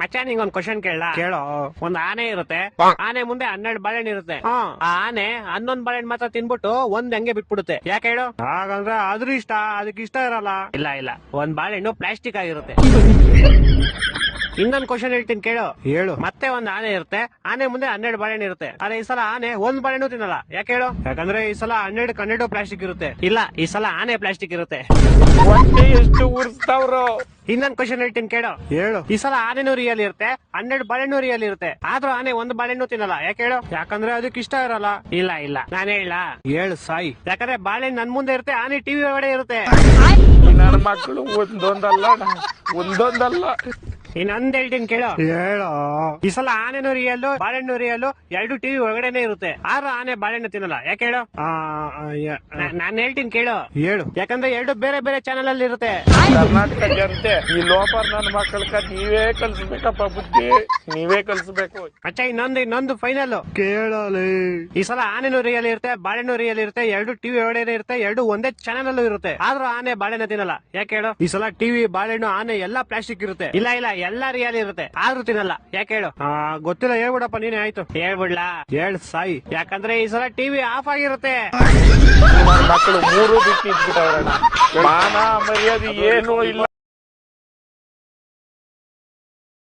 ಮಚ್ಚ ನಿಂಗೊಂದ್ ಕ್ವಶನ್ ಕೇಳೋ. ಒಂದ್ ಆನೆ ಇರುತ್ತೆ, ಆನೆ ಮುಂದೆ 12 ಬಾಳೆಹಣ್ಣು ಇರುತ್ತೆ. ಆ ಆನೆ 11 ಬಾಳೆಹಣ್ಣು ಮಾತ್ರ ತಿನ್ಬಿಟ್ಟು ಒಂದ್ ಹಂಗೆ ಬಿಟ್ಬಿಡುತ್ತೆ. ಯಾಕೆ ಹೇಳು? ಹಾಗಂದ್ರೆ ಅದ್ರ ಇಷ್ಟ, ಅದಕ್ಕೆ ಇಷ್ಟ ಇರಲ್ಲ. ಇಲ್ಲ, ಒಂದ್ ಬಾಳೆಹಣ್ಣು ಪ್ಲಾಸ್ಟಿಕ್ ಆಗಿರುತ್ತೆ. ಇನ್ನೊಂದ್ ಕ್ವಶನ್ ಹೇಳ್ತೀನಿ ಹೇಳು. ಮತ್ತೆ ಒಂದ್ ಆನೆ ಇರುತ್ತೆ, ಆನೆ ಮುಂದೆ 12 ಬಾಳೆಹಣ್ಣು ಇರುತ್ತೆ. ಆದ್ರೆ ಈ ಸಲ ಆನೆ ಒಂದ್ ಬಾಳೆಹಣ್ಣು ತಿನ್ನಲ್ಲ. ಯಾಕೆ ಹೇಳು? ಯಾಕಂದ್ರೆ ಈ ಸಲ 12 ಪ್ಲಾಸ್ಟಿಕ್ ಇರುತ್ತೆ. ಇಲ್ಲ, ಈ ಸಲ ಆನೆ ಪ್ಲಾಸ್ಟಿಕ್ ಇರುತ್ತೆ. ಎಷ್ಟು ಉರ್ಸ್ತಾವ್ರು. ಇನ್ನೊಂದ್ ಕ್ವಶನ್ ಹೇಳ್ತೀನಿ ಹೇಳು. ಈ ಸಲ ಆನೆನೂ ರಿಯಲ್ ಇರುತ್ತೆ, 12 ಬಾಳೆಹಣ್ಣು ರಿಯಲ್ ಇರುತ್ತೆ. ಆದ್ರೂ ಆನೆ ಒಂದ್ ಬಾಳೆಹಣ್ಣು ತಿನ್ನಲ್ಲ. ಯಾಕೆ ಹೇಳು? ಯಾಕಂದ್ರೆ ಅದಕ್ಕೆ ಇಷ್ಟ ಇರಲ್ಲ. ಇಲ್ಲ ನಾನು ಹೇಳು ಸಾಯಿ. ಯಾಕಂದ್ರೆ ಬಾಳೆಹಣ್ಣು ನನ್ ಮುಂದೆ ಇರುತ್ತೆ, ಆನೆ ಟಿವಿ ಒಳಗಡೆ ಇರುತ್ತೆ. ನನ್ನ ಮಕ್ಕಳು ಒಂದೊಂದಲ್ಲ. ಇನ್ನೊಂದ್ ಹೇಳ್ತೀನಿ ಹೇಳು. ಈ ಸಲ ಆನೆನೂ ರಿಯಲ್, ಬಾಳೆಹಣ್ಣು ರಿಯಲ್, 2 ಟಿವಿ ಒಳಗಡೆನೆ ಇರುತ್ತೆ. ಆದ್ರೂ ಆನೆ ಬಾಳೆಹಣ್ಣು ತಿನ್ನಲ್ಲ. ಯಾಕೆ ಹೇಳು? ನಾನ್ ಹೇಳ್ತೀನಿ ಹೇಳು. ಯಾಕಂದ್ರೆ 2 ಬೇರೆ ಬೇರೆ ಚಾನೆಲ್ ಅಲ್ಲಿ ಇರುತ್ತೆ. ಕರ್ನಾಟಕ ಜನತೆ ಈ ಲೋಪರ್ ನನ್ನ ಮಕ್ಕಳಕ ನೀವೇ ಕಲ್ಸ್ಬೇಕಪ್ಪ, ಬುದ್ಧಿ ನೀವೇ ಕಲ್ಸ್ಬೇಕು. ಅಚ್ಚ ಇನ್ನೊಂದು ಫೈನಲ್ ಕೇಳಲಿ. ಈ ಸಲ ಆನೆನೂ ರಿಯಲ್ ಇರುತ್ತೆ, ಬಾಳೆಹಣ್ಣು ರಿಯಲ್ ಇರುತ್ತೆ, 2 ಟಿವಿ ಒಳಗಡೆ ಇರುತ್ತೆ, 2 ಒಂದೇ ಚಾನೆಲ್ ಅಲ್ಲೂ ಇರುತ್ತೆ. ಆದ್ರೂ ಆನೆ ಬಾಳೆಹಣ್ಣು ತಿನ್ನಲ್ಲ. ಯಾಕೆ ಹೇಳು? ಈ ಸಲ ಟಿವಿ, ಬಾಳೆಹಣ್ಣು, ಆನೆ ಎಲ್ಲಾ ಪ್ಲಾಸ್ಟಿಕ್ ಇರುತ್ತೆ. ಇಲ್ಲ ಎಲ್ಲಾ ರಿಯಲ್ ಇರುತ್ತೆ, ಆದ್ರೂ ತಿನ್ನಲ್ಲ. ಯಾಕೆ ಹೇಳು? ಗೊತ್ತಿಲ್ಲ, ಹೇಳ್ಬಿಡಪ್ಪ ನೀನೆ. ಆಯ್ತು ಹೇಳ್ಬಿಡ್ಲಾ? ಹೇಳ್ ಸಾಯಿ. ಯಾಕಂದ್ರೆ ಈ ಸಲ ಟಿವಿ ಆಫ್ ಆಗಿರುತ್ತೆ. ನನ್ನ ಮಕ್ಕಳು 3 ಬಿಟ್ಟು ಇಟ್ಬಿಟ್ಟವ್ರಣ್ಣ. ಮಾನ ಮರ್ಯಾದೆ ಏನೂ ಇಲ್ಲ.